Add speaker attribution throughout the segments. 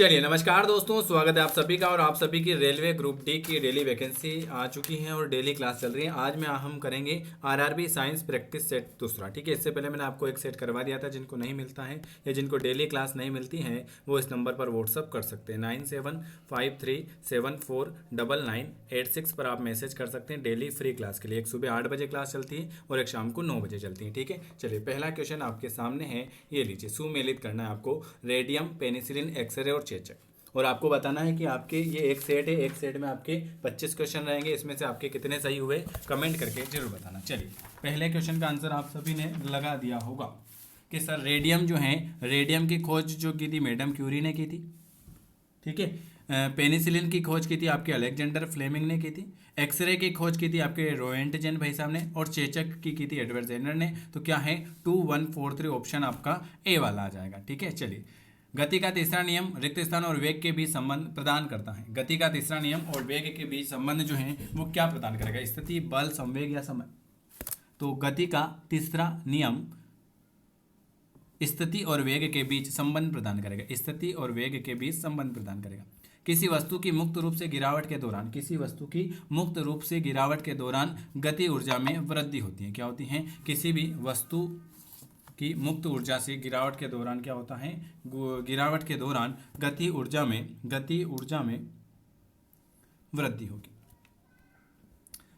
Speaker 1: चलिए नमस्कार दोस्तों, स्वागत है आप सभी का। और आप सभी की रेलवे ग्रुप डी की डेली वैकेंसी आ चुकी है और डेली क्लास चल रही है। आज में हम करेंगे आरआरबी साइंस प्रैक्टिस सेट दूसरा। ठीक है, इससे पहले मैंने आपको एक सेट करवा दिया था। जिनको नहीं मिलता है या जिनको डेली क्लास नहीं मिलती है वो इस नंबर पर व्हाट्सअप कर सकते हैं। 9753749986 पर आप मैसेज कर सकते हैं डेली फ्री क्लास के लिए। एक सुबह 8 बजे क्लास चलती है और एक शाम को 9 बजे चलती है। ठीक है, चलिए पहला क्वेश्चन आपके सामने है, ये लीजिए। सुमेलित करना है आपको रेडियम, पेनिसिलिन, एक्सरे और चेचक। और आपको बताना है कि आपके ये एक सेट है, एक सेट में आपके 25 क्वेश्चन रहेंगे। इसमें से आपके कितने सही हुए कमेंट करके जरूर बताना। चलिए पहले क्वेश्चन का आंसर आप सभी ने लगा दिया होगा कि सर रेडियम जो है, रेडियम की खोज जो की थी मैडम क्यूरी ने की थी। ठीक है, पेनिसिलिन की खोज की थी आपके अलेक्जेंडर फ्लेमिंग ने की थी। एक्सरे की खोज की थी आपके रोएंटजेन भाई साहब ने। और चेचक की थी एडवर्ड जेनर ने। तो क्या है 2143 ऑप्शन आपका ए वाला आ जाएगा। ठीक है, चलिए गति का तीसरा नियम रिक्त स्थान और वेग के बीच संबंध प्रदान करता है। गति का तीसरा नियम और वेग के बीच संबंध जो है वो क्या प्रदान करेगा? स्थिति, बल, संवेग या समय। तो गति का तीसरा नियम स्थिति और वेग के बीच संबंध प्रदान करेगा। स्थिति और वेग के बीच संबंध प्रदान करेगा। किसी वस्तु की मुक्त रूप से गिरावट के दौरान, किसी वस्तु की मुक्त रूप से गिरावट के दौरान गति ऊर्जा में वृद्धि होती है। क्या होती है? किसी भी वस्तु की मुक्त ऊर्जा से गिरावट के दौरान क्या होता है? गिरावट के दौरान गति ऊर्जा में वृद्धि होगी।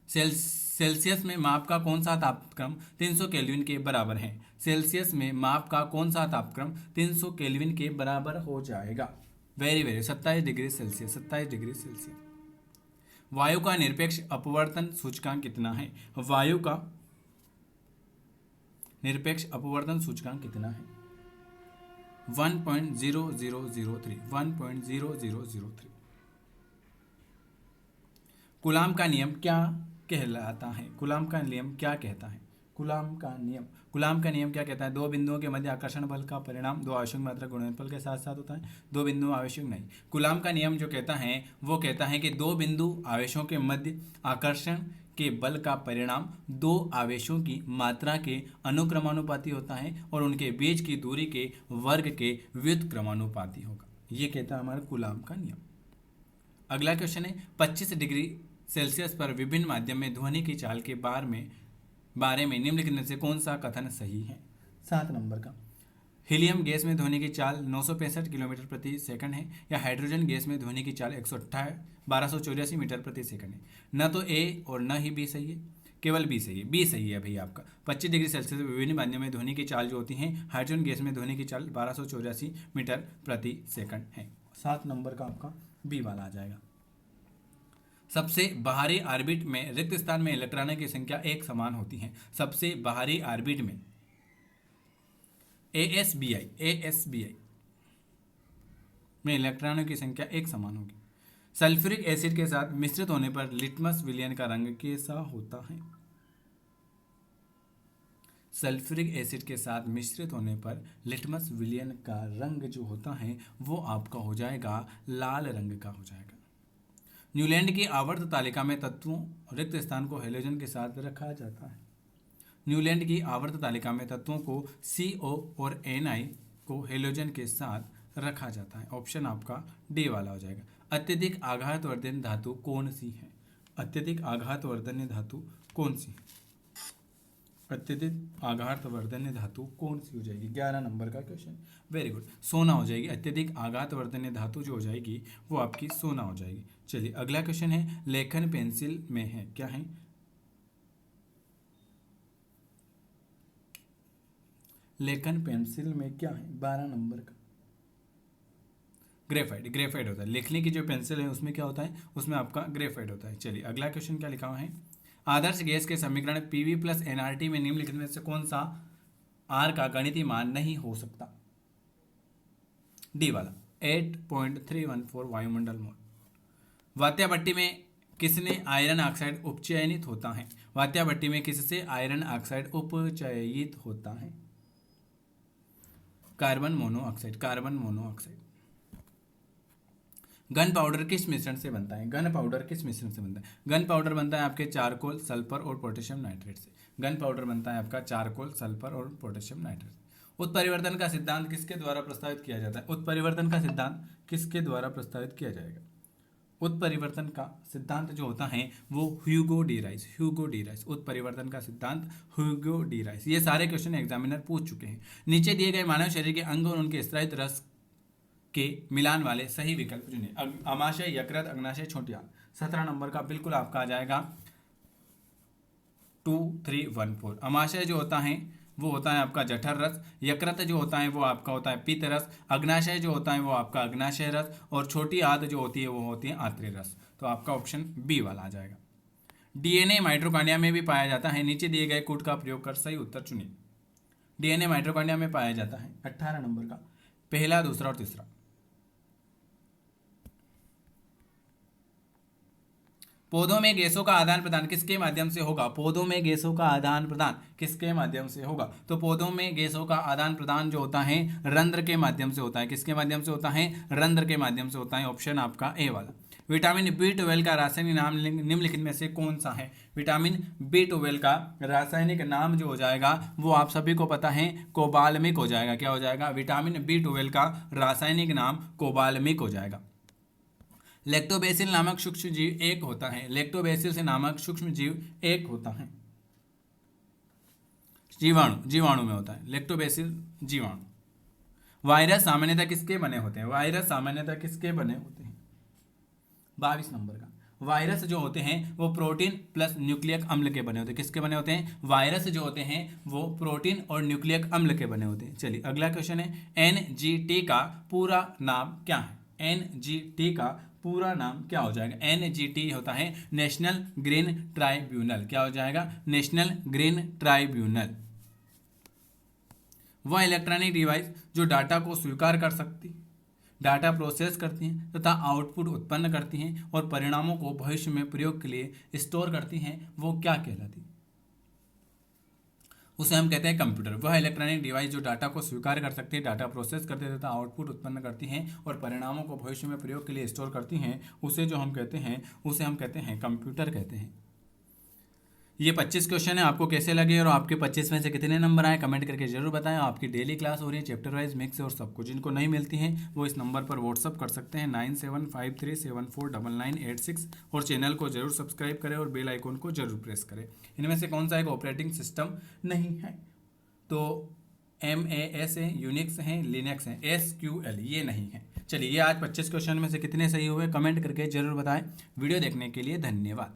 Speaker 1: सेल्सियस में माप का कौन सा तापक्रम 300 केल्विन के बराबर है? सेल्सियस में माप का कौन सा तापक्रम 300 केल्विन के बराबर हो जाएगा? Very 27 degree Celsius, 27 degree Celsius. वायु का निरपेक्ष अपवर्तन सूचकांक कितना है? वायु का निरपेक्ष अपवर्तन सूचकांक कितना है? 1.0003, 1.0003। कूलाम का नियम क्या कहलाता है? कूलाम का नियम क्या कहता है? कूलाम का नियम क्या कहता है? दो बिंदुओं के मध्य आकर्षण बल का परिणाम दो आवेशों की मात्रा गुणनफल के साथ साथ होता है। दो बिंदु आवेशों नहीं। कूलाम का नियम जो कहता है वो कहता है कि दो बिंदु आवेशों के मध्य आकर्षण के बल का परिणाम दो आवेशों की मात्रा के अनुक्रमानुपाती होता है और उनके बीच की दूरी के वर्ग के व्युत्क्रमानुपाती होगा। ये कहता है हमारा कूलाम का नियम। अगला क्वेश्चन है 25 डिग्री सेल्सियस पर विभिन्न माध्यम में ध्वनि की चाल के बारे में निम्नलिखित में से कौन सा कथन सही है? 7 नंबर का। हीलियम गैस में ध्वनि की चाल 965 किलोमीटर प्रति सेकंड है या हाइड्रोजन गैस में ध्वनि की चाल 1284 मीटर प्रति सेकंड है। न तो ए और न ही बी सही है, केवल बी सही है। बी सही है भाई आपका। 25 डिग्री सेल्सियस में विभिन्न माध्यम में ध्वनि की चाल जो होती है, हाइड्रोजन गैस में ध्वनि की चाल 1284 मीटर प्रति सेकंड है। 7 नंबर का आपका बी वाला आ जाएगा। सबसे बाहरी ऑर्बिट में रिक्त स्थान में इलेक्ट्रॉनों की संख्या एक समान होती है। सबसे बाहरी ऑर्बिट में ASBI में इलेक्ट्रॉनों की संख्या एक समान होगी। सल्फ्यूरिक एसिड के साथ मिश्रित होने पर लिटमस विलयन का रंग कैसा होता है? सल्फ्यूरिक एसिड के साथ मिश्रित होने पर लिटमस विलयन का रंग जो होता है वो आपका हो जाएगा लाल रंग का हो जाएगा। न्यूलैंड की आवर्त तालिका में तत्वों रिक्त स्थान को हेलोजन के साथ रखा जाता है। न्यूलैंड की आवर्त तालिका में तत्वों को CO और Na को हेलोजन के साथ रखा जाता है। ऑप्शन आपका डी वाला हो जाएगा। अत्यधिक आघातवर्धन धातु कौन सी है? अत्यधिक आघातवर्धन धातु कौन सी है? अत्यधिक आघातवर्धन धातु कौन सी हो जाएगी? 11 नंबर का क्वेश्चन। वेरी गुड, सोना हो जाएगी। अत्यधिक आघातवर्धन धातु जो हो जाएगी वो आपकी सोना हो जाएगी। चलिए अगला क्वेश्चन है, लेखन पेंसिल में है क्या है? लेखन पेंसिल में क्या है? 12 नंबर का ग्रेफाइट होता है। लिखने की जो पेंसिल है उसमें क्या होता है? उसमें आपका ग्रेफाइट होता है। चलिए अगला क्वेश्चन क्या लिखा हुआ है? आदर्श गैस के समीकरण PV + nRT में निम्नलिखित में से कौन सा R का गणितीय मान नहीं हो सकता? डी वाला 8.314 वायुमंडल मोल। वात्या भट्टी में किसने आयरन ऑक्साइड उपचयनित होता है? वात्या भट्टी में किससे आयरन ऑक्साइड उपचयित होता है? Carbon monoxide. गन पाउडर किस मिश्रण से बनता है? गन पाउडर बनता है आपके चारकोल, सल्फर और पोटेशियम नाइट्रेट से। गन पाउडर बनता है आपका चारकोल, सल्फर और पोटेशियम नाइट्रेट। उत्परिवर्तन का सिद्धांत किसके द्वारा प्रस्तावित किया जाता है? उत्परिवर्तन का सिद्धांत किसके द्वारा प्रस्तावित किया जाएगा? उत्परिवर्तन का सिद्धांत जो होता है वो ह्यूगो डी राइस। उत्परिवर्तन का सिद्धांत ह्यूगो डी राइस। ये सारे क्वेश्चन एग्जामिनर पूछ चुके हैं। नीचे दिए गए मानव शरीर के अंग और उनके स्रावित रस के मिलान वाले सही विकल्प चुनिए। अमाशय, यकृत, अग्नाशय, छोटी आंत। 17 नंबर का बिल्कुल आपका आ जाएगा 2314। अमाशय जो होता है वो होता है आपका जठर रस, यकृत जो होता है वो आपका होता है पित्त रस, अग्नाशय जो होता है वो आपका अग्नाशय रस, और छोटी आंत जो होती है वो होती है आंतरिक रस। तो आपका ऑप्शन बी वाला आ जाएगा। डीएनए माइटोकॉन्ड्रिया में भी पाया जाता है। नीचे दिए गए कूट का प्रयोग कर सही उत्तर चुनिए। डीएनए माइटोकॉन्ड्रिया में पाया जाता है। 18 नंबर का पहला, दूसरा और तीसरा। पौधों में गैसों का आदान प्रदान किसके माध्यम से होगा? पौधों में गैसों का आदान प्रदान किसके माध्यम से होगा? तो पौधों में गैसों का आदान प्रदान जो होता है रंध्र के माध्यम से होता है। किसके माध्यम से होता है? रंध्र के माध्यम से होता है। ऑप्शन आपका ए वाला। विटामिन B12 का रासायनिक नाम निम्नलिखित में से कौन सा है? विटामिन B12 का रासायनिक नाम जो हो जाएगा वो आप सभी को पता है कोबालमिक हो जाएगा। क्या हो जाएगा? विटामिन B12 का रासायनिक नाम कोबालमिक हो जाएगा। लैक्टोबैसिल नामक सूक्ष्म जीव एक होता है। लैक्टोबैसिल से नामक सूक्ष्म जीव एक होता है। जीवाणु में होता है लैक्टोबैसिल जीवाणु। वायरस सामान्यतः किसके बने होते हैं? वायरस सामान्यतः किसके बने होते हैं? 22 नंबर का। वायरस जो होते हैं वो प्रोटीन प्लस न्यूक्लियक अम्ल के बने होते हैं। किसके बने होते हैं? वायरस जो होते हैं वो प्रोटीन और न्यूक्लियक अम्ल के बने होते हैं। चलिए अगला क्वेश्चन है, NGT का पूरा नाम क्या है? NGT का पूरा नाम क्या हो जाएगा? NGT होता है नेशनल ग्रीन ट्राइब्यूनल। क्या हो जाएगा? National green tribunal. वह इलेक्ट्रॉनिक डिवाइस जो डाटा को स्वीकार कर सकती, डाटा प्रोसेस करती हैं तथा आउटपुट उत्पन्न करती हैं और परिणामों को भविष्य में प्रयोग के लिए स्टोर करती हैं, वो क्या कहलाती है? उसे हम कहते हैं कंप्यूटर। वह इलेक्ट्रॉनिक डिवाइस जो डाटा को स्वीकार कर सकती है, डाटा प्रोसेस करती है तथा आउटपुट उत्पन्न करती हैं और परिणामों को भविष्य में प्रयोग के लिए स्टोर करती हैं, उसे जो हम कहते हैं उसे हम कहते हैं कंप्यूटर कहते हैं। ये 25 क्वेश्चन है। आपको कैसे लगे और आपके 25 में से कितने नंबर आए कमेंट करके जरूर बताएं। आपकी डेली क्लास हो रही है चैप्टर वाइज मिक्स और सबको। जिनको नहीं मिलती हैं वो इस नंबर पर व्हाट्सअप कर सकते हैं 9753749986 और चैनल को जरूर सब्सक्राइब करें और बेल आइकन को जरूर प्रेस करें। इनमें से कौन सा एक ऑपरेटिंग सिस्टम नहीं है? तो MAS है, यूनिक्स है, लिनक्स है, SQL ये नहीं है। चलिए ये आज 25 क्वेश्चन में से कितने सही हुए कमेंट करके जरूर बताएं। वीडियो देखने के लिए धन्यवाद।